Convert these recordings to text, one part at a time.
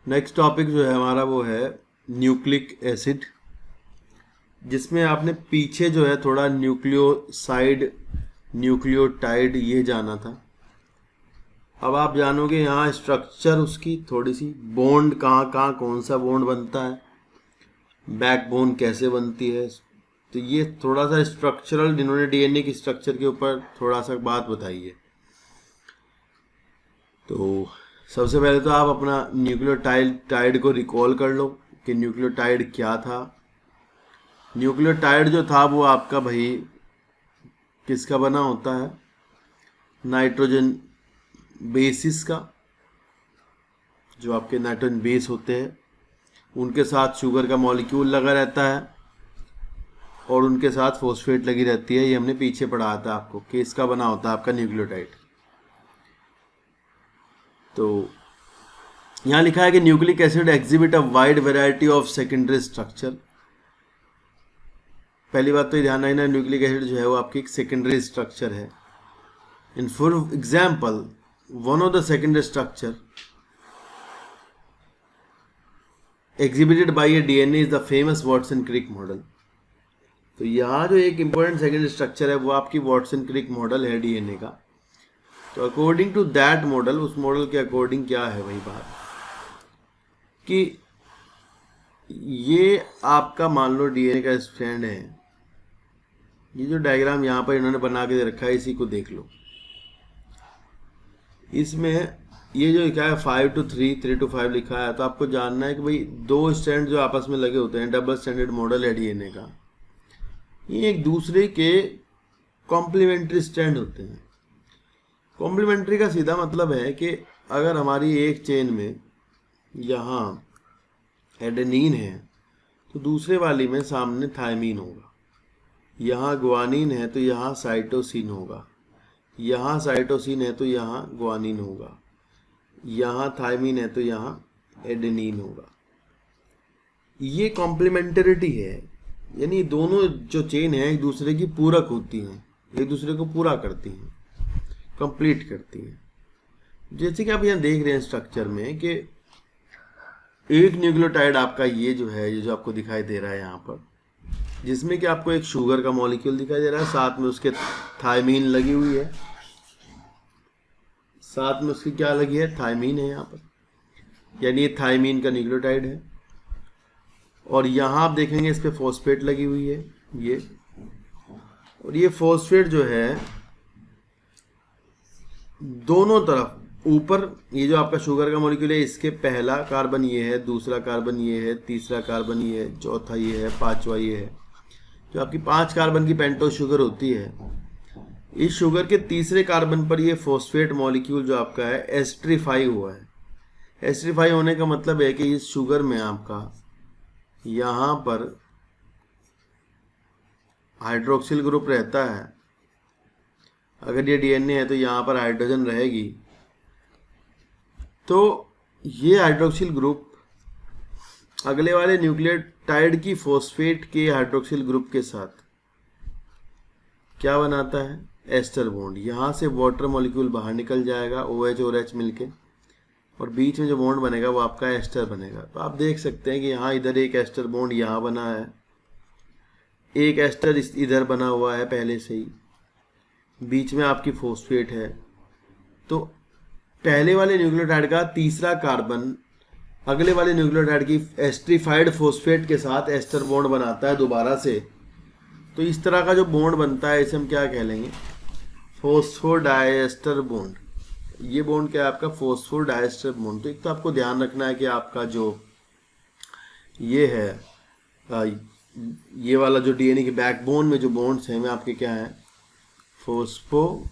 Next topic जो है हमारा वो है न्यूक्लिक एसिड, जिसमें आपने पीछे जो है थोड़ा न्यूक्लियोसाइड न्यूक्लियोटाइड ये जाना था। अब आप जानोगे यहाँ स्ट्रक्चर उसकी थोड़ी सी, बॉन्ड कहाँ कहाँ कौन सा बॉन्ड बनता है, बैकबोन कैसे बनती है। तो ये थोड़ा सा स्ट्रक्चरल, इन्होंने डीएनए की स्ट्रक्चर के ऊपर थोड़ा सा बात बताई है। तो सबसे पहले तो आप अपना न्यूक्लियोटाइड को रिकॉल कर लो कि न्यूक्लियोटाइड क्या था। न्यूक्लियोटाइड जो था वो आपका भाई किसका बना होता है, नाइट्रोजन बेसिस का। जो आपके नाइट्रोजन बेस होते हैं उनके साथ शुगर का मॉलिक्यूल लगा रहता है और उनके साथ फॉस्फेट लगी रहती है। ये हमने पीछे पढ़ा था आपको कि इसका बना होता है आपका न्यूक्लियोटाइड। तो यहाँ लिखा है कि nucleic acid exhibit a wide variety of secondary structure. पहली बात तो ये ध्यान रखना, न्यूक्लिक एसिड जो है वो आपकी एक सेकेंडरी स्ट्रक्चर है। In for example, one of the secondary structure exhibited by a DNA is the famous Watson-Crick model. तो यहाँ जो एक इंपॉर्टेंट सेकेंड स्ट्रक्चर है वो आपकी वॉटसन क्रिक मॉडल है डीएनए का। तो अकॉर्डिंग टू दैट मॉडल, उस मॉडल के अकॉर्डिंग क्या है वही बात कि ये आपका मान लो डीएनए का स्ट्रैंड है। ये जो डायग्राम यहाँ पर इन्होंने बना के दे रखा है इसी को देख लो। इसमें ये जो लिखा है 5 to 3, 3 to 5 लिखा है। तो आपको जानना है कि भाई दो स्ट्रैंड जो आपस में लगे होते हैं, डबल स्टैंडर्ड मॉडल है डीएनए का, ये एक दूसरे के कॉम्प्लीमेंट्री स्ट्रैंड होते हैं। कॉम्प्लीमेंट्री का सीधा मतलब है कि अगर हमारी एक चेन में यहाँ एडेनिन है तो दूसरे वाली में सामने थायमीन होगा। यहाँ ग्वानिन है तो यहाँ साइटोसिन होगा। यहाँ साइटोसिन है तो यहाँ ग्वानिन होगा। यहाँ थायमीन है तो यहाँ एडेनिन होगा। ये कॉम्प्लीमेंटरिटी है, यानी दोनों जो चेन है एक दूसरे की पूरक होती हैं, एक दूसरे को पूरा करती हैं, कंप्लीट करती हैं। जैसे कि आप यहाँ देख रहे हैं स्ट्रक्चर में कि एक न्यूक्लियोटाइड आपका ये जो है, ये जो आपको दिखाई दे रहा है यहाँ पर, जिसमें कि आपको एक शुगर का मॉलिक्यूल दिखाई दे रहा है, साथ में उसके थायमीन लगी हुई है। साथ में उसकी क्या लगी है, थायमीन है यहाँ पर, यानी ये थायमीन का न्यूक्लियोटाइड है। और यहाँ आप देखेंगे इस पे फॉस्फेट लगी हुई है ये, और ये फॉस्फेट जो है दोनों तरफ ऊपर, ये जो आपका शुगर का मॉलिक्यूल है इसके पहला कार्बन ये है, दूसरा कार्बन ये है, तीसरा कार्बन ये है, चौथा ये है, पांचवा ये है। जो आपकी 5 कार्बन की पेंटोज शुगर होती है, इस शुगर के तीसरे कार्बन पर ये फॉस्फेट मॉलिक्यूल जो आपका है एस्ट्रीफाई हुआ है। एस्ट्रीफाई होने का मतलब है कि इस शुगर में आपका यहाँ पर हाइड्रोक्सिल ग्रुप रहता है। अगर ये डीएनए है तो यहाँ पर हाइड्रोजन रहेगी। तो ये हाइड्रोक्सिल ग्रुप अगले वाले न्यूक्लियोटाइड की फॉस्फेट के हाइड्रोक्सिल ग्रुप के साथ क्या बनाता है, एस्टर बॉन्ड। यहाँ से वाटर मॉलिक्यूल बाहर निकल जाएगा, OH और H मिलके, और बीच में जो बॉन्ड बनेगा वो आपका एस्टर बनेगा। तो आप देख सकते हैं कि यहाँ इधर एक एस्टर बॉन्ड यहाँ बना है, एक एस्टर इधर बना हुआ है पहले से ही, बीच में आपकी फॉस्फेट है। तो पहले वाले न्यूक्लियोटाइड का तीसरा कार्बन अगले वाले न्यूक्लियोटाइड की एस्ट्रीफाइड फॉस्फेट के साथ एस्टर बॉन्ड बनाता है दोबारा से। तो इस तरह का जो बॉन्ड बनता है इसे हम क्या कह लेंगे, फॉस्फोडाइएस्टर बॉन्ड। ये बॉन्ड क्या है आपका, फॉस्फोडाइएस्टर बॉन्ड। तो एक तो आपको ध्यान रखना है कि आपका जो ये है ये वाला जो डीएनए के बैकबोन में जो बॉन्ड्स हैं में आपके क्या है, फॉस्फोडाइएस्टर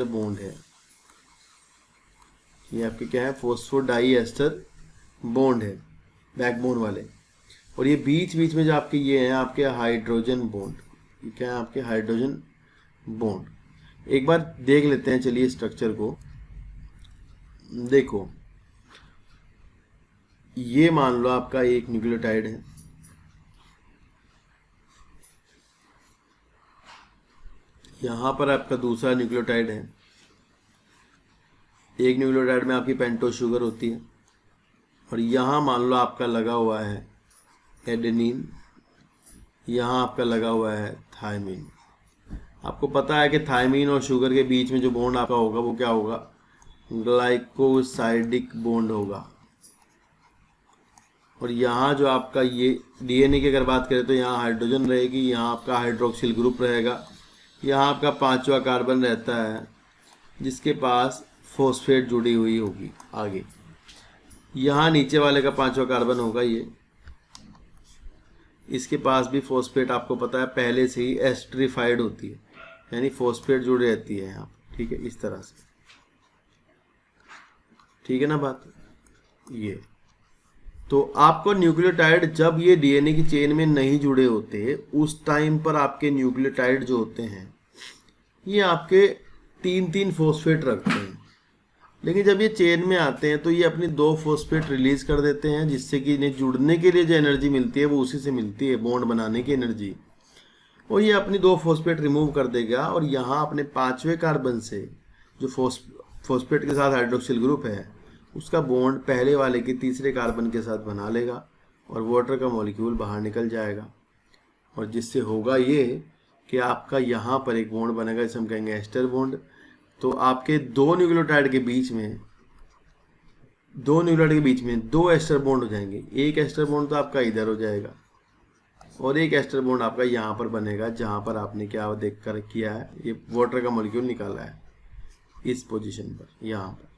बॉन्ड है। ये आपके क्या है, फॉस्फोडाइएस्टर बॉन्ड है बैकबोन वाले। और ये बीच बीच में जो आपके ये हैं आपके हाइड्रोजन बॉन्ड, ये क्या है आपके हाइड्रोजन बॉन्ड। एक बार देख लेते हैं, चलिए स्ट्रक्चर को देखो। ये मान लो आपका एक न्यूक्लियोटाइड है, यहाँ पर आपका दूसरा न्यूक्लियोटाइड है, एक न्यूक्लियोटाइड में आपकी पेंटोज शुगर होती है, और यहाँ मान लो आपका लगा हुआ है एडेनिन, यहाँ आपका लगा हुआ है थायमीन। आपको पता है कि थायमीन और शुगर के बीच में जो बॉन्ड आपका होगा वो क्या होगा, ग्लाइकोसाइडिक बॉन्ड होगा। और यहाँ जो आपका ये डीएनए की अगर बात करें तो यहाँ हाइड्रोजन रहेगी, यहाँ आपका हाइड्रोक्सिल ग्रुप रहेगा, यहाँ आपका 5वां कार्बन रहता है जिसके पास फॉस्फेट जुड़ी हुई होगी आगे। यहाँ नीचे वाले का 5वां कार्बन होगा ये, इसके पास भी फॉस्फेट आपको पता है पहले से ही एस्ट्रीफाइड होती है, यानी फॉस्फेट जुड़ी रहती है यहाँ पर, ठीक है, इस तरह से, ठीक है ना बात। ये तो आपको न्यूक्लियोटाइड जब ये डीएनए की चेन में नहीं जुड़े होते उस टाइम पर आपके न्यूक्लियोटाइड जो होते हैं ये आपके 3-3 फॉस्फेट रखते हैं, लेकिन जब ये चेन में आते हैं तो ये अपनी 2 फॉस्फेट रिलीज कर देते हैं, जिससे कि इन्हें जुड़ने के लिए जो एनर्जी मिलती है वो उसी से मिलती है, बॉन्ड बनाने की एनर्जी। और ये अपनी 2 फॉस्फेट रिमूव कर देगा और यहाँ अपने 5वें कार्बन से जो फॉस्फेट के साथ हाइड्रोक्सिल ग्रुप है उसका बॉन्ड पहले वाले के 3रे कार्बन के साथ बना लेगा और वाटर का मॉलिक्यूल बाहर निकल जाएगा, और जिससे होगा ये कि आपका यहाँ पर एक बॉन्ड बनेगा जिसे हम कहेंगे एस्टर बॉन्ड। तो आपके 2 न्यूक्लियोटाइड के बीच में 2 एस्टर बॉन्ड हो जाएंगे। एक एस्टर बॉन्ड तो आपका इधर हो जाएगा और एक एस्टर बॉन्ड आपका यहाँ पर बनेगा, जहाँ पर आपने क्या देख कर किया है, ये वाटर का मॉलिक्यूल निकाला है इस पोजीशन पर, यहाँ पर,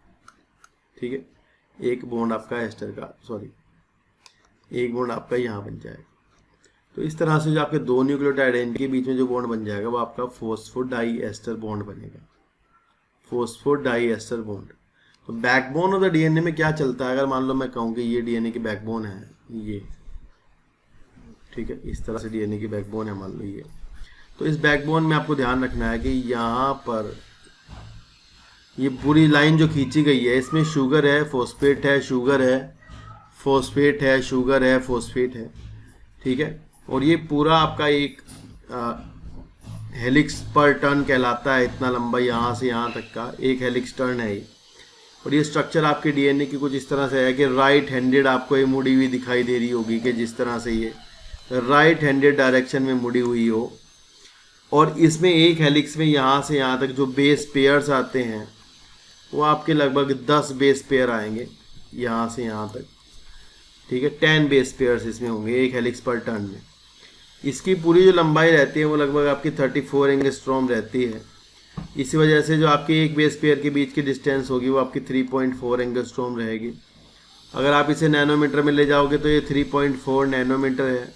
ठीक है। एक बॉन्ड आपका एस्टर का, एक बॉन्ड आपका यहाँ बन जाएगा। तो इस तरह से जो आपके 2 न्यूक्लियोटाइड हैं इनके बीच में जो बॉन्ड बन जाएगा वो आपका फॉस्फोडाइएस्टर बॉन्ड बनेगा, फॉस्फोडाइएस्टर बॉन्ड। तो बैकबोन ऑफ द डीएनए में क्या चलता है, अगर मान लो मैं कहूँ कि ये डीएनए की बैकबोन है ये, ठीक है, इस तरह से डीएनए की बैकबोन है मान लो ये, तो इस बैकबोन में आपको ध्यान रखना है कि यहाँ पर ये पूरी लाइन जो खींची गई है इसमें शुगर है, फॉस्फेट है, शुगर है, फॉस्फेट है, शुगर है, फॉस्फेट है, ठीक है। और ये पूरा आपका एक हेलिक्स पर टर्न कहलाता है, इतना लंबा यहाँ से यहाँ तक का एक हेलिक्स टर्न है ये। और ये स्ट्रक्चर आपके डीएनए की कुछ इस तरह से है कि राइट हैंडेड आपको ये मुड़ी हुई दिखाई दे रही होगी कि जिस तरह से ये राइट हैंडेड डायरेक्शन में मुड़ी हुई हो, और इसमें एक हेलिक्स में यहाँ से यहाँ तक जो बेस पेयर्स आते हैं वो आपके लगभग 10 बेस पेयर आएंगे यहाँ से यहाँ तक, ठीक है, 10 बेस पेयर्स इसमें होंगे एक हेलिक्स पर टर्न में। इसकी पूरी जो लंबाई रहती है वो लगभग आपकी 34 एंगस्ट्रॉम रहती है। इसी वजह से जो आपकी एक बेस पेयर के बीच की डिस्टेंस होगी वो आपकी 3.4 एंगस्ट्रॉम रहेगी। अगर आप इसे नैनोमीटर में ले जाओगे तो ये 3.4 नैनोमीटर है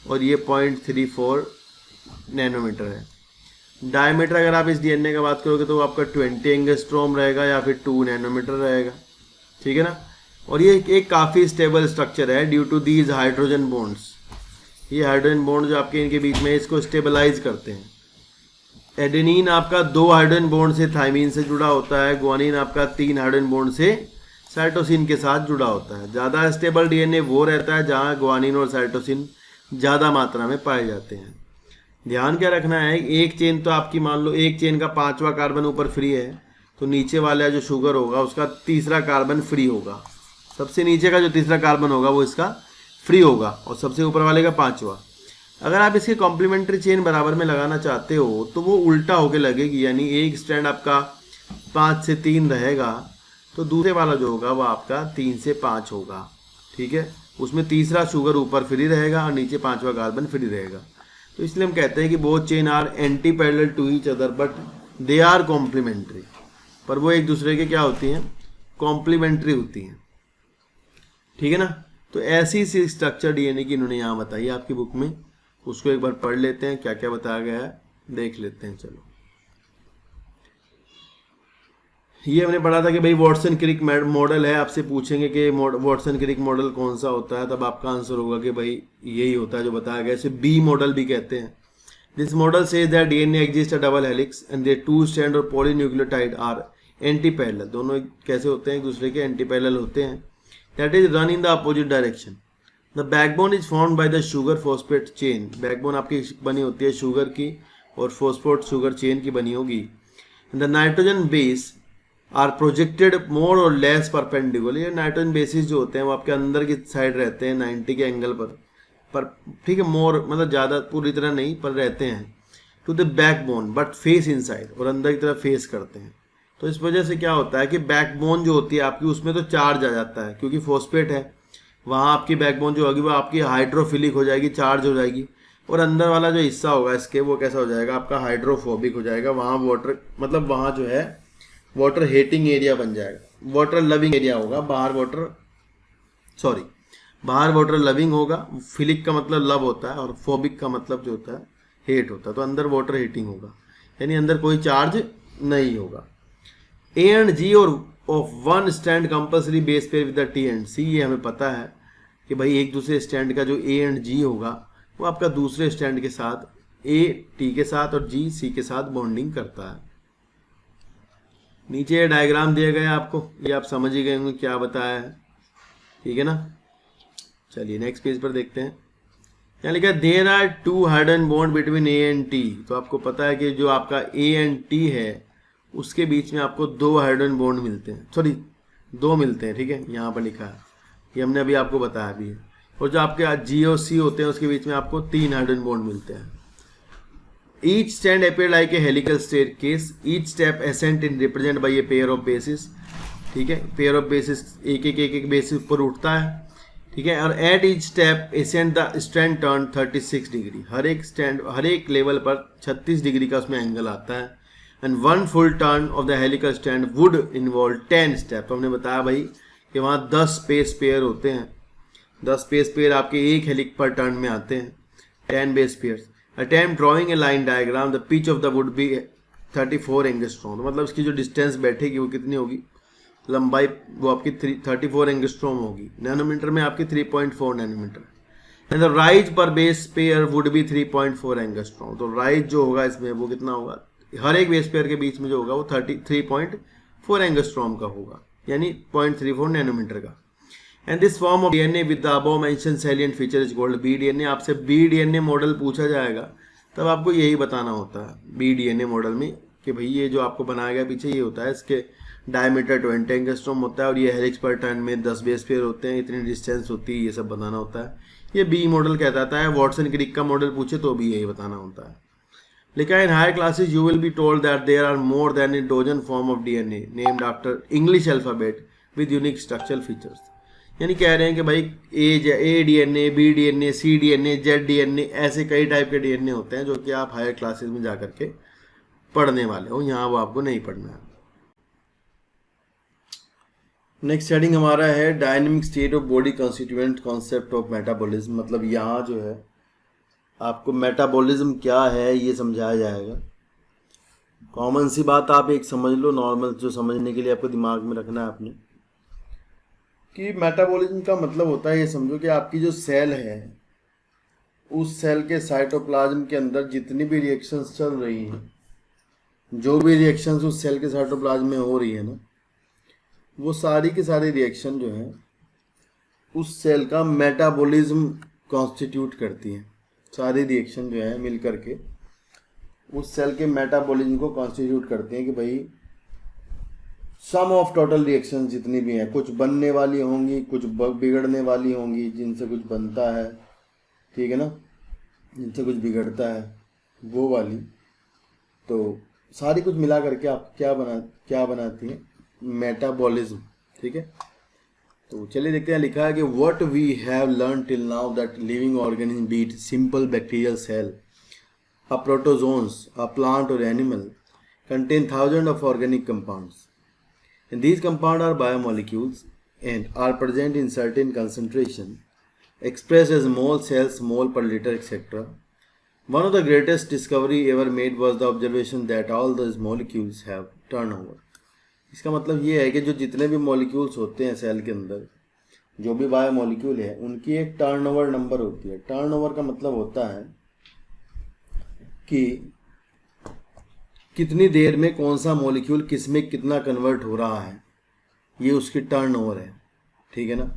और ये 0.34 नैनोमीटर है। डायमीटर अगर आप इस डीएनए का बात करोगे तो आपका 20 एंगस्ट्रॉम रहेगा या फिर 2 नैनोमीटर रहेगा, ठीक है ना। और ये एक काफ़ी स्टेबल स्ट्रक्चर है due to these hydrogen bonds. ये हाइड्रोजन बॉन्ड जो आपके इनके बीच में इसको स्टेबलाइज करते हैं। एडेनिन आपका 2 हाइड्रोजन बॉन्ड से थायमीन से जुड़ा होता है, ग्वानिन आपका 3 हाइड्रोजन बॉन्ड से साइटोसिन के साथ जुड़ा होता है। ज़्यादा स्टेबल डीएनए वो रहता है जहाँ ग्वानिन और साइटोसिन ज़्यादा मात्रा में पाए जाते हैं। ध्यान क्या रखना है, एक चेन तो आपकी मान लो एक चेन का 5वां कार्बन ऊपर फ्री है तो नीचे वाला जो शुगर होगा उसका 3रा कार्बन फ्री होगा। सबसे नीचे का जो 3रा कार्बन होगा वो इसका फ्री होगा और सबसे ऊपर वाले का 5वां। अगर आप इसके कॉम्प्लीमेंट्री चेन बराबर में लगाना चाहते हो तो वो उल्टा होके लगेगी, यानी एक स्ट्रैंड आपका 5 से 3 रहेगा तो दूसरे वाला जो होगा वो आपका 3 से 5 होगा, ठीक है। उसमें 3रा शुगर ऊपर फ्री रहेगा और नीचे 5वां कार्बन फ्री रहेगा। तो इसलिए हम कहते हैं कि both chain are anti parallel to each other but they are complementary, पर वो एक दूसरे के क्या होती हैं, कॉम्प्लीमेंट्री होती हैं, ठीक है ना। तो ऐसी सी स्ट्रक्चर डीएनए की इन्होंने यहाँ बताई है आपकी बुक में, उसको एक बार पढ़ लेते हैं, क्या क्या बताया गया है देख लेते हैं। चलो, ये हमने पढ़ा था कि भाई वॉटसन क्रिक मॉडल है। आपसे पूछेंगे कि वॉटसन क्रिक मॉडल कौन सा होता है, तब आपका आंसर होगा कि भाई यही होता है जो बताया गया। इसे बी मॉडल भी कहते हैं। This model says that DNA exist a double helix and there 2 strand और पॉलीन्यूक्लियोटाइड आर एंटी पैरेलल। दोनों कैसे होते हैं, एक दूसरे के एंटी पैरेलल होते हैं। That is run in the opposite direction. The backbone is formed by the sugar phosphate chain. Backbone आपकी बनी होती है शुगर की और फॉस्फेट शुगर चेन की बनी होगी। The nitrogen base are projected more or less perpendicular. ये नाइट्रोजन बेसिस जो होते हैं वो आपके अंदर की साइड रहते हैं 90 के एंगल पर ठीक है, मोर मतलब ज़्यादा पूरी तरह नहीं पर रहते हैं, to the backbone but face inside, और अंदर की तरफ फेस करते हैं। तो इस वजह से क्या होता है कि बैकबोन जो होती है आपकी उसमें तो चार्ज आ जाता है, क्योंकि फॉस्फेट है वहाँ आपकी बैकबोन जो होगी वो आपकी हाइड्रोफिलिक हो जाएगी, चार्ज हो जाएगी, और अंदर वाला जो हिस्सा होगा इसके वो कैसा हो जाएगा आपका हाइड्रोफोबिक हो जाएगा। वहाँ वाटर मतलब वहाँ जो है वाटर हेटिंग एरिया बन जाएगा, वाटर लविंग एरिया होगा। बाहर वाटर लविंग होगा, फिलिक का मतलब लव होता है और फोबिक का मतलब जो होता है हेट होता है, तो अंदर वाटर हीटिंग होगा, यानी अंदर कोई चार्ज नहीं होगा। ए and G or of one strand compulsory base pair with the T and C, ये हमें पता है कि भाई एक दूसरे स्टैंड का जो ए एंड जी होगा वो आपका दूसरे स्टैंड के साथ ए टी के साथ और जी सी के साथ बॉन्डिंग करता है। नीचे ये डायग्राम दिया गया आपको, ये आप समझ ही गए होंगे क्या बताया है, ठीक है ना। चलिए नेक्स्ट पेज पर देखते हैं। यहाँ लिखा है there are 2 hydrogen bond between A and T. तो आपको पता है कि जो आपका ए एंड टी है उसके बीच में आपको 2 हाइड्रोजन बॉन्ड मिलते हैं, सॉरी 2 मिलते हैं, ठीक है, यहाँ पर लिखा है, ये हमने अभी आपको बताया भी है। और जो आपके जी और सी होते हैं उसके बीच में आपको 3 हाइड्रोजन बॉन्ड मिलते हैं। Each strand appear like a helical staircase, each step ascent in represent by a pair of bases, ठीक है, पेयर ऑफ बेसिस एक बेसिस पर उठता है, ठीक है। और at each step ascent the strand turn 36 degree, हर एक लेवल पर 36 डिग्री का उसमें एंगल आता है। And 1 full turn off the helical stand would involve 10 step. तो हमने बताया भाई कि वहाँ 10 स्पेस पेयर होते हैं, 10 स्पेस पेयर आपके एक हेलिक पर टर्न में आते हैं, 10 base pairs. Attempt drawing a line diagram, the pitch of the would be 34 angstrom, मतलब इसकी जो डिस्टेंस बैठेगी वो कितनी होगी, लंबाई वो आपकी 34 एंगस्ट्रॉम होगी। नैनोमीटर में आपकी 3.4 नैनोमीटर। एंड द राइज पर base pair would be 3.4 angstrom. तो राइज जो होगा इसमें वो कितना होगा, हर एक बेस पेयर के बीच में जो होगा वो 3.4 एंगस्ट्रॉम का होगा, यानी 0.34 नैनोमीटर का। And this form of DNA with the above mention salient feature is called B DNA. आपसे बी डीएनए मॉडल पूछा जाएगा तब आपको यही बताना होता है बी डीएनए मॉडल में कि भाई ये जो आपको बनाया गया पीछे ये होता है, इसके डायमीटर 20 एंगस्ट्रॉम होता है और ये हेलिक्स पर टर्न में 10 बेस पेयर होते हैं, इतनी डिस्टेंस होती है, ये सब बताना होता है। ये बी मॉडल कहता है। वॉटसन क्रिक का मॉडल पूछे तो भी यही बताना होता है। लिखा in higher classes you will be told that there are more than a dozen form of DNA named after English alphabet with unique structural features. यानी कह रहे हैं कि भाई A DNA, B DNA, C DNA, Z DNA, ऐसे कई type के DNA होते हैं जो कि आप हायर क्लासेस में जाकर के पढ़ने वाले हो, यहाँ वो आपको नहीं पढ़ना है। नेक्स्ट हेडिंग हमारा है dynamic state of body constituent concept of metabolism. मतलब यहाँ जो है आपको मेटाबॉलिज्म क्या है ये समझाया जाएगा। कॉमन सी बात आप एक समझ लो, नॉर्मल जो समझने के लिए आपको दिमाग में रखना है आपने, कि मेटाबॉलिज्म का मतलब होता है, ये समझो कि आपकी जो सेल है उस सेल के साइटोप्लाज्म के अंदर जितनी भी रिएक्शंस चल रही हैं, जो भी रिएक्शंस उस सेल के साइटोप्लाज्म में हो रही है ना, वो सारी की सारी रिएक्शन जो है उस सेल का मेटाबॉलिज्म कॉन्स्टिट्यूट करती हैं। सारी रिएक्शन जो है मिल करके उस सेल के मेटाबॉलिज्म को कॉन्स्टिट्यूट करते हैं कि भाई सम ऑफ टोटल रिएक्शन जितनी भी हैं, कुछ बनने वाली होंगी, कुछ बिगड़ने वाली होंगी, जिनसे कुछ बनता है, ठीक है ना, जिनसे कुछ बिगड़ता है वो वाली, तो सारी कुछ मिला करके आप क्या बनाती हैं, मेटाबॉलिज्म, ठीक है। तो चलिए देखते हैं। लिखा है कि what we have learn till now that living organism be it simple bacterial cell, a protozoans, a plant और animal contain thousands of organic compounds. And these compounds are biomolecules and are present in certain concentration, expressed as mole cells, mole per liter, etc. One of the greatest discovery ever made was the observation that all these molecules have turnover. इसका मतलब ये है कि जो जितने भी molecules होते हैं सेल के अंदर, जो भी बायोमोलिक्यूल है, उनकी एक टर्नओवर नंबर होती है। टर्नओवर का मतलब होता है कि कितनी देर में कौन सा मॉलिक्यूल किस में कितना कन्वर्ट हो रहा है, ये उसकी टर्नओवर है, ठीक है ना।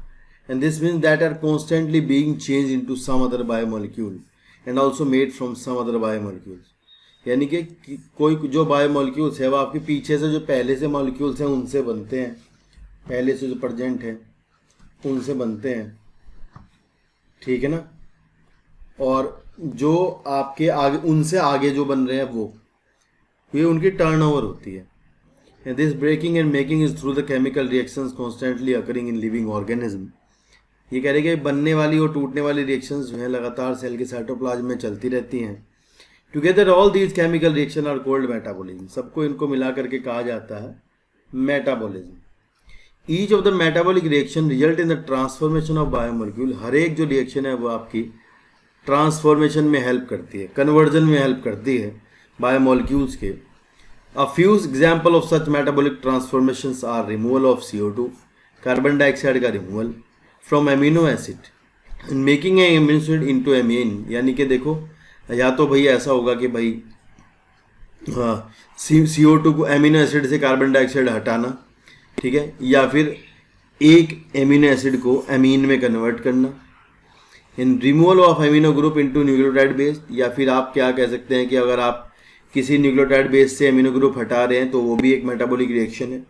And this means that are constantly being change into some other biomolecule and also made from some other biomolecules. यानी कि कोई जो बायोमोलिक्यूल्स है वो आपके पीछे से जो पहले से मॉलिक्यूल्स हैं उनसे बनते हैं, पहले से जो प्रेजेंट है उनसे बनते हैं, ठीक है ना। और जो आपके आगे उनसे आगे जो बन रहे हैं वो ये उनकी टर्नओवर होती है। And this breaking and making is through the chemical reactions constantly occurring in living organism। ये कह रहे कि बनने वाली और टूटने वाली रिएक्शंस जो हैं लगातार सेल के साइटोप्लाज्म में चलती रहती हैं। Together all these chemical reaction are called metabolism. सबको इनको मिला करके कहा जाता है metabolism. Each of the metabolic reaction result in the transformation of biomolecule. हर एक जो रिएक्शन है वो आपकी ट्रांसफॉर्मेशन में हेल्प करती है, कन्वर्जन में हेल्प करती है बायोमोलिक्यूल्स के। A few example of such metabolic transformations are removal of CO2, carbon dioxide का removal from amino acid and making a amino acid into amine। यानी कि देखो या तो भाई ऐसा होगा कि भाई CO2 को एमिनो एसिड से कार्बन डाइऑक्साइड हटाना, ठीक है, या फिर एक एमिनो एसिड को एमीन में कन्वर्ट करना। In removal of amino group into nucleotide base, या फिर आप क्या कह सकते हैं कि अगर आप किसी न्यूक्लियोटाइड बेस से एमिनो ग्रुप हटा रहे हैं तो वो भी एक मेटाबॉलिक रिएक्शन है।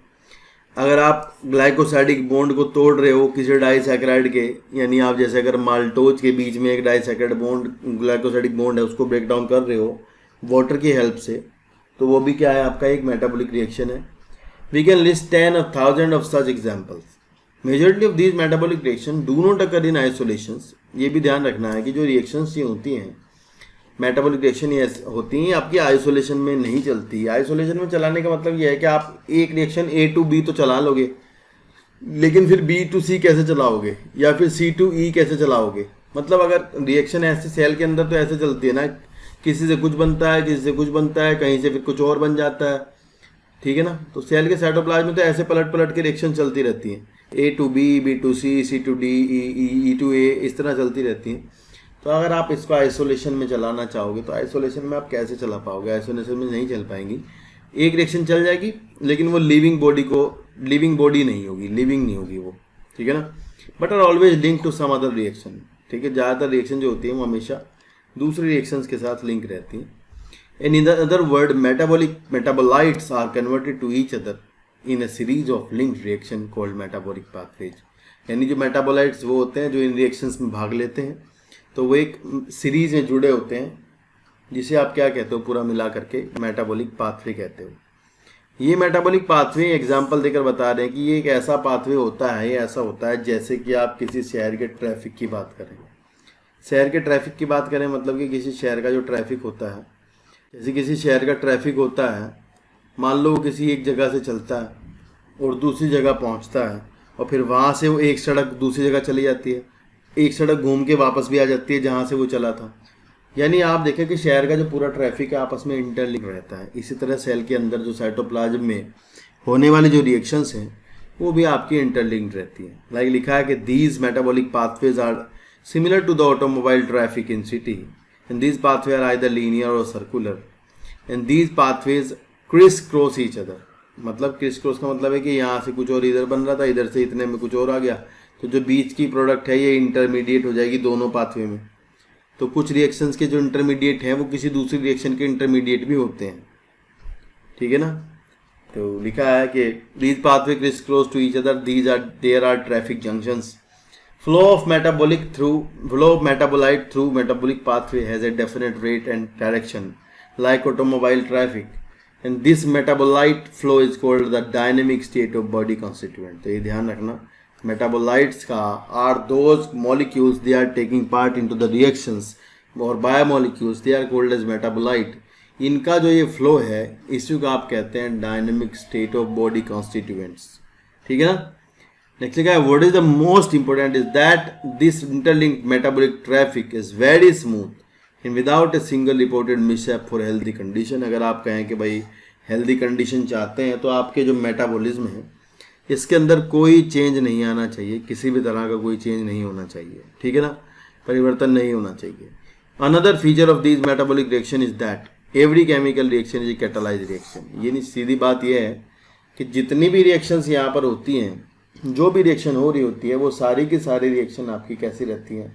अगर आप ग्लाइकोसाइडिक बॉन्ड को तोड़ रहे हो किसी डाइसैकेराइड के, यानी आप जैसे अगर माल्टोज के बीच में एक डाइसैकेराइड बॉन्ड ग्लाइकोसाइडिक बॉन्ड है उसको ब्रेक डाउन कर रहे हो वाटर की हेल्प से, तो वो भी क्या है आपका एक मेटाबॉलिक रिएक्शन है। We can list 10 or 1000 of such examples. Majority of these metabolic reaction do not occur in isolations. ये भी ध्यान रखना है कि जो रिएक्शंस ये होती हैं मेटाबॉलिक रिएक्शन ये होती हैं आपकी आइसोलेशन में नहीं चलती। आइसोलेशन में चलाने का मतलब ये है कि आप एक रिएक्शन A to B तो चला लोगे, लेकिन फिर B to C कैसे चलाओगे या फिर C to E कैसे चलाओगे। मतलब अगर रिएक्शन ऐसे सेल के अंदर तो ऐसे चलती है ना, किसी से कुछ बनता है, किसी से कुछ बनता है, कहीं से फिर कुछ और बन जाता है, ठीक है ना। तो सेल के साइटोप्लाज्म में तो ऐसे पलट पलट के रिएक्शन चलती रहती हैं, A to B, B to C, C to D, E to A, इस तरह चलती रहती हैं। तो अगर आप इसको आइसोलेशन में चलाना चाहोगे तो आइसोलेशन में आप कैसे चला पाओगे, आइसोलेशन में नहीं चल पाएंगी। एक रिएक्शन चल जाएगी लेकिन वो लिविंग बॉडी नहीं होगी, लिविंग नहीं होगी वो, ठीक है ना। But are always link to some other reaction, ठीक है। ज़्यादातर रिएक्शन जो होती है वो हमेशा दूसरी रिएक्शंस के साथ लिंक रहती हैं। And in the other word metabolites are converted to each other in a series of linked reaction called metabolic pathways. यानी जो मेटाबोलाइट्स वो होते हैं जो इन रिएक्शंस में भाग लेते हैं, तो वो एक सीरीज में जुड़े होते हैं, जिसे आप क्या कहते हो पूरा मिला करके मेटाबॉलिक पाथवे कहते हो। ये मेटाबॉलिक पाथवे एग्जांपल देकर बता रहे हैं कि ये एक ऐसा पाथवे होता है, ये ऐसा होता है जैसे कि आप किसी शहर के ट्रैफिक की बात करें। शहर के ट्रैफिक की बात करें मतलब कि किसी शहर का जो ट्रैफिक होता है, जैसे किसी शहर का ट्रैफिक होता है, मान लो किसी एक जगह से चलता है और दूसरी जगह पहुंचता है और फिर वहाँ से वो एक सड़क दूसरी जगह चली जाती है, एक सड़क घूम के वापस भी आ जाती है जहाँ से वो चला था। यानी आप देखें कि शहर का जो पूरा ट्रैफिक है आपस में इंटरलिंक रहता है। इसी तरह सेल के अंदर जो साइटोप्लाज्म में होने वाली जो रिएक्शंस हैं वो भी आपकी इंटरलिंक्ड रहती हैं। लाइक लिखा है कि these metabolic pathways are similar to the automobile traffic in city and these pathway are either linear or circular and these pathways criss cross each other. मतलब क्रिस क्रॉस का मतलब है कि यहाँ से कुछ और इधर बन रहा था, इधर से इतने में कुछ और आ गया, तो जो बीच की प्रोडक्ट है ये इंटरमीडिएट हो जाएगी दोनों पाथवे में। तो कुछ रिएक्शंस के जो इंटरमीडिएट हैं वो किसी दूसरी रिएक्शन के इंटरमीडिएट भी होते हैं, ठीक है ना। तो लिखा है कि these pathway criss cross to each other, there are traffic junctions. Flow of metabolite through metabolic pathway has a definite rate and direction like automobile traffic and this metabolite flow is called the dynamic state of body constituent. तो ये ध्यान रखना, मेटाबोलाइट्स का are those molecules they are taking part into the reactions, और biomolecules they are called as metabolite. इनका जो ये फ्लो है इसी को आप कहते हैं dynamic state of body constituents, ठीक है ना। नेक्स्ट लिखा है what is the most important is that this interlinked metabolic traffic is very smooth and without a single reported mishap for healthy condition. अगर आप कहें कि भाई हेल्दी कंडीशन चाहते हैं तो आपके जो मेटाबॉलिज्म है इसके अंदर कोई चेंज नहीं आना चाहिए, किसी भी तरह का कोई चेंज नहीं होना चाहिए, ठीक है ना, परिवर्तन नहीं होना चाहिए। Another feature of this metabolic reaction is that every chemical reaction is a catalysed reaction. ये नहीं, सीधी बात यह है कि जितनी भी रिएक्शंस यहाँ पर होती हैं, जो भी रिएक्शन हो रही होती है वो सारी की सारी रिएक्शन आपकी कैसी रहती हैं,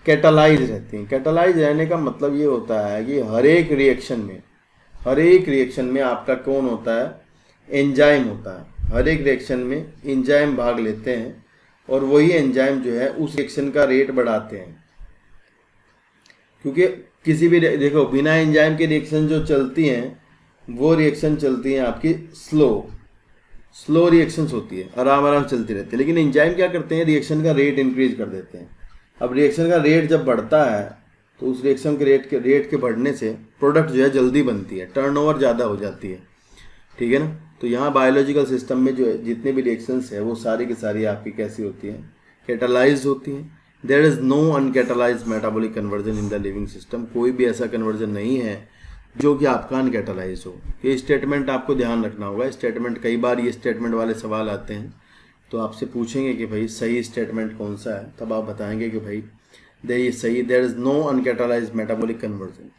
कैटालाइज रहती हैं। कैटालाइज रहने का मतलब ये होता है कि हर एक रिएक्शन में हर एक रिएक्शन में आपका कौन होता है, एंजाइम होता है। हर एक रिएक्शन में एंजाइम भाग लेते हैं और वही एंजाइम जो है उस रिएक्शन का रेट बढ़ाते हैं। क्योंकि किसी भी देखो बिना एंजाइम के रिएक्शन जो चलती हैं वो रिएक्शन चलती हैं आपकी स्लो रिएक्शंस होती है, आराम आराम चलती रहती है। लेकिन एंजाइम क्या करते हैं, रिएक्शन का रेट इंक्रीज कर देते हैं। अब रिएक्शन का रेट जब बढ़ता है तो उस रिएक्शन के रेट के बढ़ने से प्रोडक्ट जो है जल्दी बनती है, टर्नओवर ज़्यादा हो जाती है, ठीक है ना। तो यहाँ बायोलॉजिकल सिस्टम में जो है जितने भी रिएक्शंस है वो सारी की सारी आपकी कैसी होती हैं, कैटालाइज्ड होती हैं। There is no uncatalysed metabolic conversion in the living system. कोई भी ऐसा कन्वर्जन नहीं है जो कि आपका अनकैटालाइज हो। ये स्टेटमेंट आपको ध्यान रखना होगा। स्टेटमेंट कई बार ये स्टेटमेंट वाले सवाल आते हैं तो आपसे पूछेंगे कि भाई सही स्टेटमेंट कौन सा है, तब आप बताएंगे कि भाई ये सही, there is no uncatalysed metabolic conversion.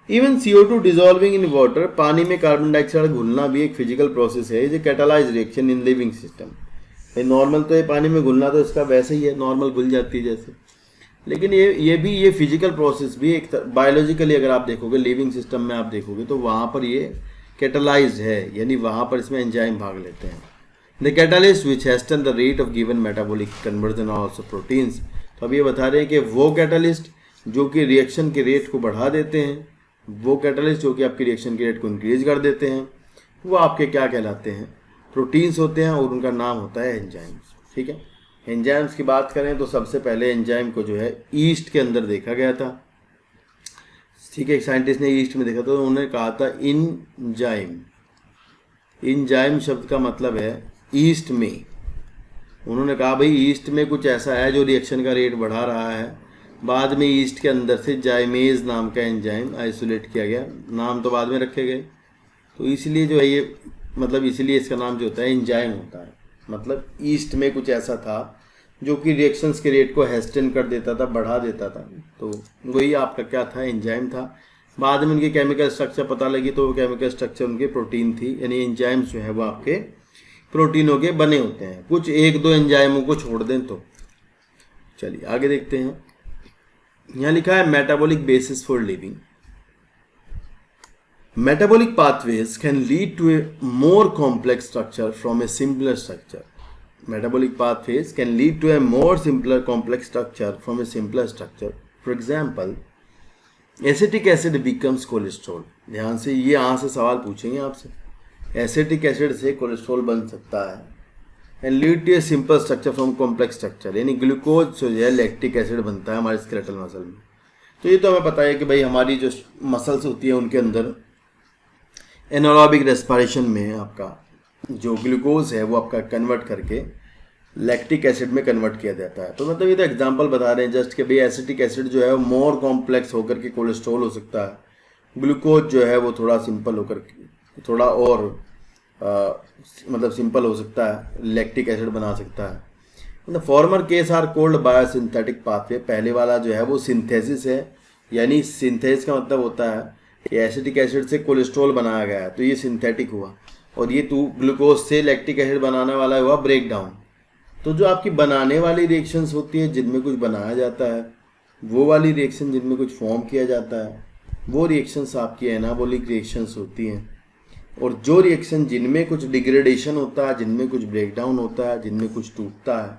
Even CO2 dissolving in water, पानी में कार्बन डाइऑक्साइड घुलना भी एक फिजिकल प्रोसेस है, ये catalyse reaction in living system. भाई नॉर्मल तो ये पानी में घुलना तो इसका वैसे ही है, नॉर्मल घुल जाती है जैसे, लेकिन ये फिजिकल प्रोसेस भी एक बायोलॉजिकली अगर आप देखोगे लिविंग सिस्टम में आप देखोगे तो वहाँ पर ये कैटालाइज है, यानी वहाँ पर इसमें एंजाइम भाग लेते हैं। The catalyst which hasten the rate of given metabolic conversion also proteins. तो अब ये बता रहे हैं कि वो कैटालिस्ट जो कि रिएक्शन के रेट को बढ़ा देते हैं, वो कैटालिस्ट जो कि आपकी रिएक्शन के रेट को इंक्रीज कर देते हैं, वो आपके क्या कहलाते हैं, प्रोटीन्स होते हैं और उनका नाम होता है एंजाइम्स। ठीक है, एंजाइम्स की बात करें तो सबसे पहले एंजाइम को जो है ईस्ट के अंदर देखा गया था। ठीक है, एक साइंटिस्ट ने ईस्ट में देखा तो उन्होंने कहा था इंजाइम। इंजाइम शब्द का मतलब है ईस्ट में। उन्होंने कहा भाई ईस्ट में कुछ ऐसा है जो रिएक्शन का रेट बढ़ा रहा है। बाद में ईस्ट के अंदर से जाइमेज नाम का एंजाइम आइसोलेट किया गया, नाम तो बाद में रखे गए, तो इसलिए जो है ये मतलब इसलिए इसका नाम जो होता है एंजाइम होता है। मतलब ईस्ट में कुछ ऐसा था जो कि रिएक्शंस के रेट को हेस्टेन कर देता था, बढ़ा देता था, तो वही आपका क्या था, एंजाइम था। बाद में उनकी केमिकल स्ट्रक्चर पता लगी तो वो केमिकल स्ट्रक्चर उनकी प्रोटीन थी, यानी एंजाइम्स जो है वो आपके प्रोटीनों के बने होते हैं। कुछ एक दो एंजाइमों को छोड़ दें तो। चलिए आगे देखते हैं। यहाँ लिखा है metabolic basis for living. Metabolic pathways can lead to a more complex structure from a simpler structure. Metabolic pathways can lead to a more simpler complex structure from a simpler structure. For example, acetic acid becomes cholesterol. ध्यान से ये यहाँ से सवाल पूछेंगे आपसे। Acetic acid से cholesterol बन सकता है and lead to a simple structure from complex structure. यानी ग्लूकोज जो है लैक्टिक एसिड बनता है हमारे स्केलेटल मसल में। तो ये तो हमें पता है कि भाई हमारी जो मसल्स होती है उनके अंदर एनारोबिक रेस्पिरेशन में आपका जो ग्लूकोज है वो आपका कन्वर्ट करके लैक्टिक एसिड में कन्वर्ट किया जाता है। तो मतलब ये तो एग्जांपल बता रहे हैं जस्ट कि भाई एसिटिक एसिड जो है वो मोर कॉम्प्लेक्स होकर के कोलेस्ट्रॉल हो सकता है, ग्लूकोज जो है वो थोड़ा सिंपल होकर थोड़ा और मतलब सिंपल हो सकता है, लैक्टिक एसिड बना सकता है। मतलब former case are called biosynthetic pathway. पहले वाला जो है वो सिंथेसिस है, यानी सिंथेसिस का मतलब होता है एसिटिक एसिड से कोलेस्ट्रॉल बनाया गया है तो ये सिंथेटिक हुआ, और ये ग्लूकोज से लैक्टिक एसिड बनाने वाला हुआ ब्रेक डाउन। तो जो आपकी बनाने वाली रिएक्शंस होती है जिनमें कुछ बनाया जाता है, वो वाली रिएक्शन जिनमें कुछ फॉर्म किया जाता है, वो रिएक्शंस आपकी एनाबॉलिक रिएक्शंस होती हैं। और जो रिएक्शन जिनमें कुछ डिग्रेडेशन होता है, जिनमें कुछ ब्रेक डाउन होता है, जिनमें कुछ टूटता है,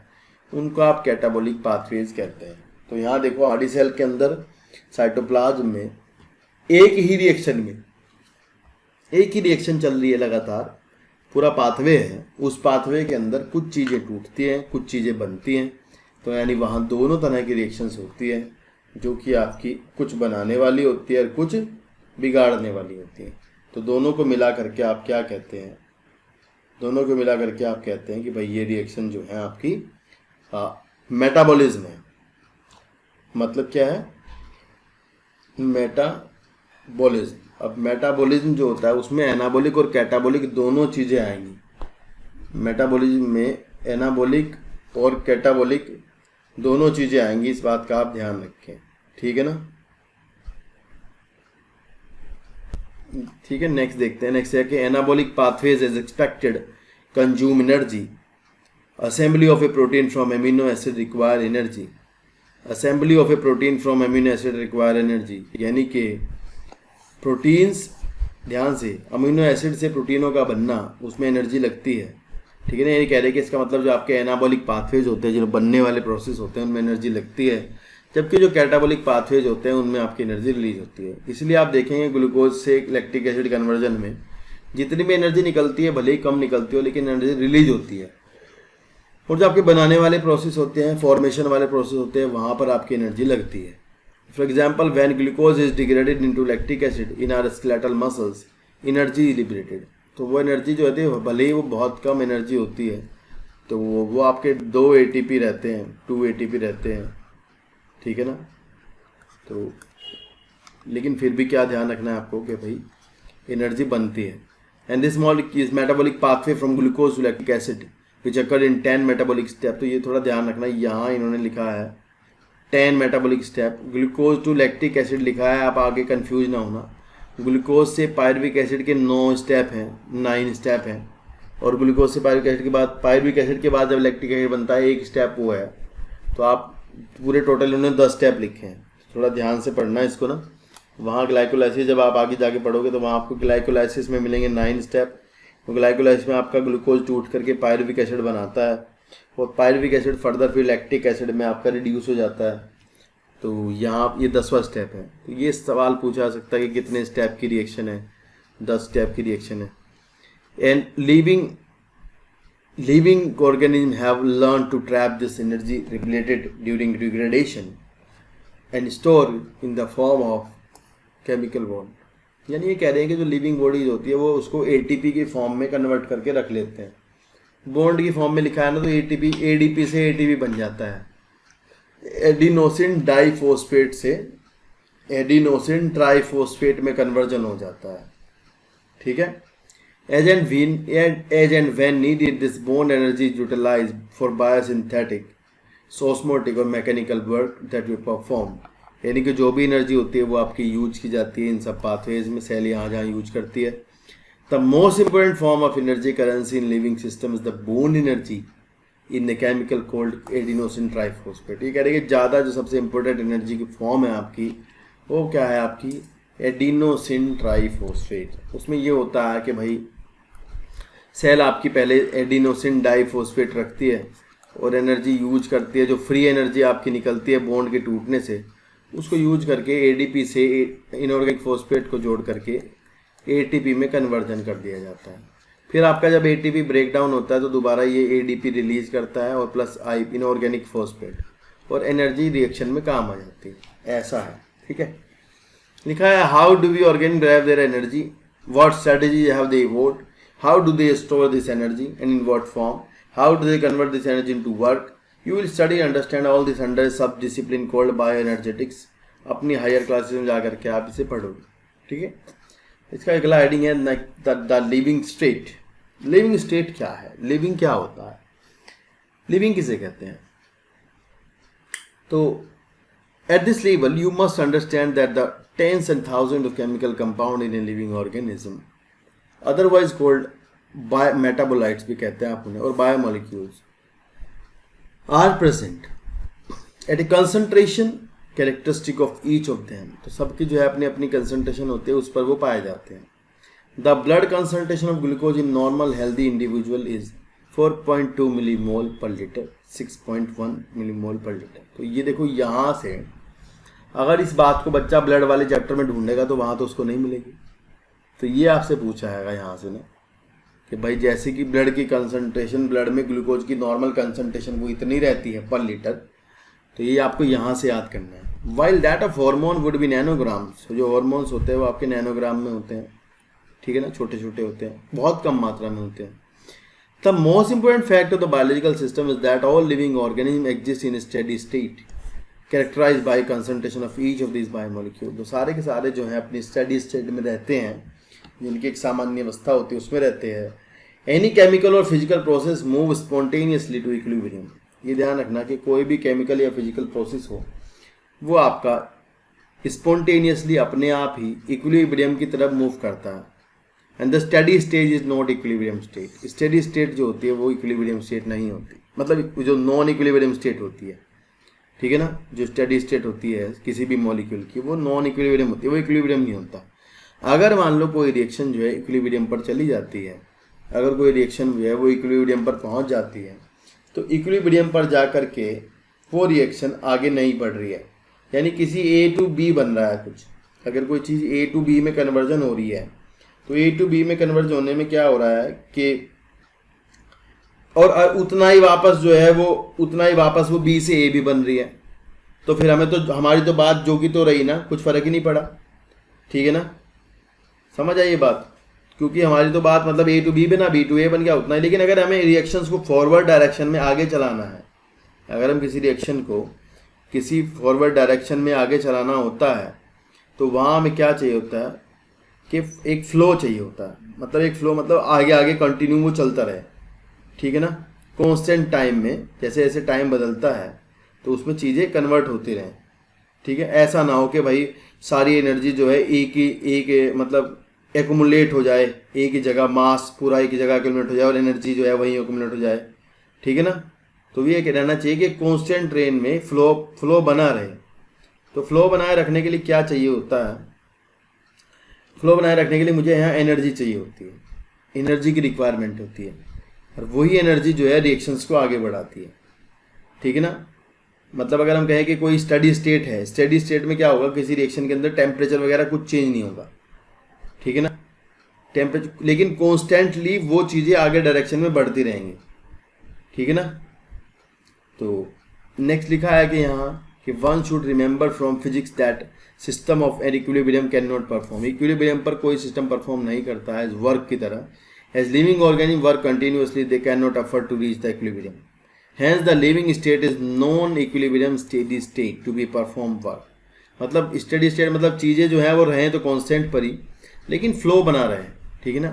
उनको आप कैटाबॉलिक पाथवेज कहते हैं। तो यहाँ देखो हमारी सेल के अंदर साइटोप्लाज्म में एक ही रिएक्शन चल रही है लगातार, पूरा पाथवे है, उस पाथवे के अंदर कुछ चीज़ें टूटती हैं, कुछ चीज़ें बनती हैं। तो यानी वहाँ दोनों तरह की रिएक्शंस होती है जो कि आपकी कुछ बनाने वाली होती है और कुछ बिगाड़ने वाली होती है। तो दोनों को मिला करके आप क्या कहते हैं, दोनों को मिला करके आप कहते हैं कि भाई ये रिएक्शन जो है आपकी मेटाबॉलिज्म है। मतलब क्या है, मेटाबॉलिज्म। अब मेटाबॉलिज्म जो होता है उसमें एनाबॉलिक और कैटाबॉलिक दोनों चीज़ें आएंगी। मेटाबॉलिज्म में एनाबॉलिक और कैटाबॉलिक दोनों चीज़ें आएंगी, इस बात का आप ध्यान रखें, ठीक है ना। ठीक है, नेक्स्ट देखते हैं। नेक्स्ट है कि anabolic pathways is expected consume energy. Assembly of A protein from amino acid require energy. Assembly of A protein from amino acid require energy, यानी कि प्रोटीन्स ध्यान से, अमीनो एसिड से प्रोटीनों का बनना, उसमें एनर्जी लगती है, ठीक है ना। ये कह रहे कि इसका मतलब जो आपके एनाबॉलिक पाथवेज होते हैं, जो बनने वाले प्रोसेस होते हैं, उनमें एनर्जी लगती है, जबकि जो कैटाबॉलिक पाथवेज होते हैं उनमें आपकी एनर्जी रिलीज होती है। इसलिए आप देखेंगे ग्लूकोज से लैक्टिक एसिड कन्वर्जन में जितनी भी एनर्जी निकलती है, भले ही कम निकलती हो, लेकिन एनर्जी रिलीज होती है। और जो आपके बनाने वाले प्रोसेस होते हैं, फॉर्मेशन वाले प्रोसेस होते हैं, वहाँ पर आपकी एनर्जी लगती है। For example, when glucose is degraded into lactic acid in our skeletal muscles, energy is liberated. तो वो एनर्जी जो होती है, भले ही वो बहुत कम एनर्जी होती है, तो वो आपके 2 ATP रहते हैं, 2 ATP रहते हैं, ठीक है ना। तो लेकिन फिर भी क्या ध्यान रखना है आपको कि भाई एनर्जी बनती है। And this molecule metabolic pathway from glucose to lactic acid which occur in 10 metabolic step. तो ये थोड़ा ध्यान रखना, यहाँ इन्होंने लिखा है 10 metabolic step, glucose to lactic acid लिखा है, आप आगे कंफ्यूज ना होना। ग्लूकोज से पायरुविक एसिड के 9 स्टेप हैं, 9 स्टेप हैं, और ग्लूकोज से पायरुविक एसिड के बाद, पायरुविक एसिड के बाद जब लैक्टिक एसिड बनता है 1 स्टेप वो है। तो आप पूरे टोटल उन्होंने 10 स्टेप लिखे हैं, थोड़ा ध्यान से पढ़ना है इसको ना। वहाँ ग्लाइकोलाइसिस जब आप आगे जाके पढ़ोगे तो वहाँ आपको ग्लाइकोलाइसिस में मिलेंगे 9 स्टेप। तो ग्लाइकोलाइसिस में आपका ग्लूकोज टूट करके पायरुविक एसिड बनाता है, और पायरुविक एसिड फर्दर फिर लैक्टिक एसिड में आपका रिड्यूस हो जाता है। तो यहाँ ये 10वां स्टेप है। तो ये सवाल पूछा जा सकता है कि कितने स्टेप की रिएक्शन है, 10 स्टेप की रिएक्शन है। And living organisms have learned to trap this energy liberated during degradation and store in the form of chemical bond। यानी ये कह रहे हैं कि जो लिविंग बॉडीज होती है वो उसको ATP की फॉर्म में कन्वर्ट करके रख लेते हैं। बॉन्ड की फॉर्म में लिखा है ना, तो ADP से ATP बन जाता है। एडिनोसिन डाइफॉस्फेट से एडिनोसिन ट्राइफॉस्फेट में कन्वर्जन हो जाता है, ठीक है। As and when needed, this bond energy is utilized for biosynthetic, osmotic और mechanical work that we perform। यानी कि जो भी एनर्जी होती है वो आपकी यूज की जाती है इन सब पाथवेज में, सेल यहाँ जहाँ यूज करती है। The most important form of energy currency in living system is the bond energy in the chemical called adenosine triphosphate। ये कह रहे हैं कि ज़्यादा जो सबसे इम्पोर्टेंट एनर्जी की फॉर्म है आपकी, वो क्या है आपकी एडिनोसिन ट्राइफॉस्फेट। उसमें ये होता है कि भाई सेल आपकी पहले एडिनोसिन डाइफॉस्फेट रखती है और एनर्जी यूज करती है, जो फ्री एनर्जी आपकी निकलती है बॉन्ड के टूटने से, उसको यूज करके ADP से इनऑर्गेनिक फॉस्फेट को जोड़ करके ATP में कन्वर्जन कर दिया जाता है। फिर आपका जब ATP ब्रेक डाउन होता है तो दोबारा ये ADP रिलीज करता है और प्लस इनऑर्गेनिक फॉस्फेट, और एनर्जी रिएक्शन में काम आ जाती है। ऐसा है, ठीक है। लिखा है how do we organic drive their energy, what strategy have they evolved, how do they store this energy and in what form, how do they convert this energy into work। you will study and understand all this under a sub-discipline called bioenergetics। अपनी higher classes में जाकर के आप इसे पढ़ोगे, ठीक है। इसका अगला हेडिंग है the living state. Living state क्या है, लिविंग क्या होता है, लिविंग किसे कहते हैं। तो at this level you must understand that the tens and thousands of chemical compound in a living organism, otherwise called metabolites भी कहते हैं आप उन्हें, और biomolecules, are present at a concentration characteristic of each of them. तो सबकी जो है अपनी अपनी कंसंट्रेशन होती है, उस पर वो पाए जाते हैं। The blood concentration of glucose in normal healthy individual is 4.2 millimole पर लीटर, 6.1 मिलीमोल पर लीटर। तो ये देखो, यहाँ से अगर इस बात को बच्चा ब्लड वाले चैप्टर में ढूंढेगा तो वहाँ तो उसको नहीं मिलेगी। तो ये आपसे पूछा है यहाँ से ना कि भाई जैसे कि ब्लड की कंसंट्रेशन, ब्लड में ग्लूकोज की नॉर्मल कंसंट्रेशन वो इतनी रहती है पर लीटर, तो ये आपको यहाँ से याद करना है। While that of hormone would be nanograms. जो हार्मोन्स होते हैं वो आपके नैनोग्राम में होते हैं, ठीक है ना, छोटे छोटे होते हैं, बहुत कम मात्रा में होते हैं। The most important fact of the biological system is that all living organism exist in steady state characterised by concentration of each of this biomolecule. तो सारे के सारे जो हैं अपनी स्टेडी स्टेट में रहते हैं, जिनकी एक सामान्य अवस्था होती है उसमें रहते हैं। एनी केमिकल और physical process move spontaneously to equilibrium. ये ध्यान रखना कि कोई भी केमिकल या फिजिकल प्रोसेस हो वो आपका स्पॉन्टेनियसली अपने आप ही इक्विलिब्रियम की तरफ मूव करता है। And the steady stage is not equilibrium state. Steady state जो होती है वो इक्विलिब्रियम स्टेट नहीं होती, मतलब जो नॉन इक्विलिब्रियम स्टेट होती है, ठीक है ना। जो स्टेडी स्टेट होती है किसी भी मॉलिक्यूल की वो नॉन इक्विलिब्रियम होती है, वो इक्विलिब्रियम नहीं होता। अगर मान लो कोई रिएक्शन जो है इक्विलिब्रियम पर चली जाती है, अगर कोई रिएक्शन जो है वो इक्विलिब्रियम पर पहुंच जाती है, तो इक्विलिब्रियम पर जा कर के वो रिएक्शन आगे नहीं बढ़ रही है, यानी किसी ए टू बी बन रहा है कुछ। अगर कोई चीज़ ए टू बी में कन्वर्जन हो रही है, तो ए टू बी में कन्वर्जन होने में क्या हो रहा है कि और उतना ही वापस जो है वो बी से ए भी बन रही है, तो फिर हमें तो हमारी तो बात जो की तो रही ना, कुछ फ़र्क ही नहीं पड़ा। ठीक है ना, समझ आई ये बात, क्योंकि हमारी तो बात मतलब ए टू बी बना, बी टू ए बन गया, उतना ही। लेकिन अगर हमें रिएक्शंस को फॉरवर्ड डायरेक्शन में आगे चलाना है, अगर हम किसी रिएक्शन को किसी फॉरवर्ड डायरेक्शन में आगे चलाना होता है, तो वहाँ हमें क्या चाहिए होता है कि एक फ्लो चाहिए होता है। मतलब एक फ्लो मतलब आगे आगे कंटिन्यू वो चलता रहे। ठीक है ना, कॉन्स्टेंट टाइम में, जैसे जैसे टाइम बदलता है तो उसमें चीज़ें कन्वर्ट होती रहें। ठीक है, ऐसा ना हो कि भाई सारी एनर्जी जो है एक मतलब एक्यूमुलेट हो जाए, एक ही जगह मास पूरा एक ही जगह एक्यूमुलेट हो जाए और एनर्जी जो है वहीं एक्यूमुलेट हो जाए। ठीक है ना, तो ये रहना चाहिए कि कांस्टेंट ट्रेन में फ्लो बना रहे। तो फ्लो बनाए रखने के लिए क्या चाहिए होता है, फ्लो बनाए रखने के लिए मुझे यहाँ एनर्जी चाहिए होती है, एनर्जी की रिक्वायरमेंट होती है, और वही एनर्जी जो है रिएक्शंस को आगे बढ़ाती है। ठीक है ना, मतलब अगर हम कहें कि कोई स्टडी स्टेट है, स्टडी स्टेट में क्या होगा, किसी रिएक्शन के अंदर टेम्परेचर वगैरह कुछ चेंज नहीं होगा। ठीक है ना, टेम्परेचर लेकिन कॉन्स्टेंटली वो चीज़ें आगे डायरेक्शन में बढ़ती रहेंगी। ठीक है ना, तो नेक्स्ट लिखा है कि यहाँ कि one should remember from physics that system of an equilibrium can not perform. Equilibrium पर कोई सिस्टम परफॉर्म नहीं करता है वर्क की तरह। As living organism work continuously they can not afford to reach the equilibrium. Hence the living state is non-equilibrium steady state to be perform work। मतलब steady state मतलब चीज़ें जो है वो रहें तो कांस्टेंट पर ही, लेकिन फ्लो बना रहे। ठीक है ना,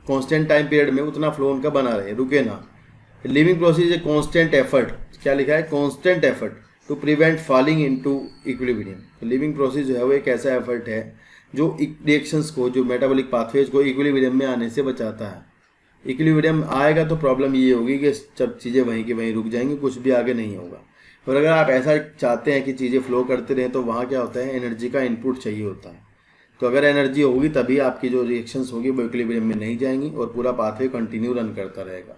कांस्टेंट टाइम पीरियड में उतना फ्लो उनका बना रहे, रुके ना। Living process a constant effort, क्या लिखा है, constant effort to prevent falling into equilibrium. Living process जो है वो एक ऐसा एफर्ट है जो रिएक्शंस को, जो मेटाबॉलिक पाथवेज को इक्विलिब्रियम में आने से बचाता है। इक्विलिब्रियम आएगा तो प्रॉब्लम ये होगी कि सब चीज़ें वहीं की वहीं रुक जाएंगी, कुछ भी आगे नहीं होगा। और अगर आप ऐसा चाहते हैं कि चीज़ें फ्लो करते रहें, तो वहाँ क्या होता है, एनर्जी का इनपुट चाहिए होता है। तो अगर एनर्जी होगी तभी आपकी जो रिएक्शंस होगी वो इक्विलिब्रियम में नहीं जाएंगी और पूरा पाथवे कंटिन्यू रन करता रहेगा।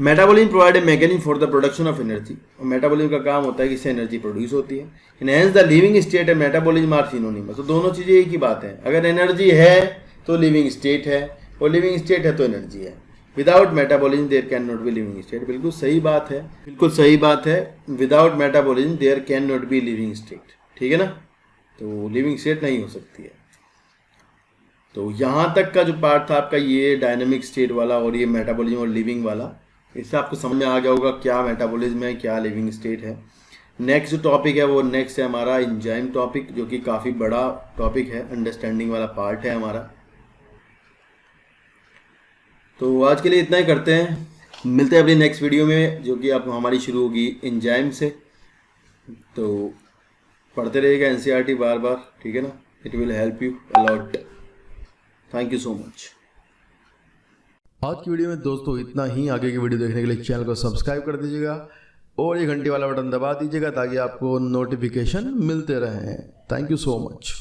Metabolism provide a mechanism for the production of energy. और मेटाबॉलिज्म का काम होता है कि इससे एनर्जी प्रोड्यूस होती है। Hence the living state and metabolism are synonymous. तो दोनों चीज़ें एक ही बात है, अगर एनर्जी है तो लिविंग स्टेट है, और लिविंग स्टेट है तो एनर्जी है। Without metabolism there can not be living state. बिल्कुल सही बात है, बिल्कुल सही बात है। Without metabolism there can not be living state. ठीक है ना, तो लिविंग स्टेट नहीं हो सकती है। तो यहाँ तक का जो पार्ट था आपका ये डायनेमिक स्टेट वाला और ये मेटाबॉलिज्म और लिविंग वाला, इससे आपको समझ में आ गया होगा क्या मेटाबॉलिज्म है, क्या लिविंग स्टेट है। नेक्स्ट जो टॉपिक है वो नेक्स्ट है हमारा एंजाइम टॉपिक, जो कि काफ़ी बड़ा टॉपिक है, अंडरस्टैंडिंग वाला पार्ट है हमारा। तो आज के लिए इतना ही करते हैं, मिलते हैं अपनी नेक्स्ट वीडियो में, जो कि अब हमारी शुरू होगी एंजाइम से। तो पढ़ते रहिएगा एनसीईआरटी बार बार, ठीक है ना, it will help you a lot. Thank you so much. आज की वीडियो में दोस्तों इतना ही। आगे की वीडियो देखने के लिए चैनल को सब्सक्राइब कर दीजिएगा और ये घंटी वाला बटन दबा दीजिएगा ताकि आपको नोटिफिकेशन मिलते रहें। Thank you so much.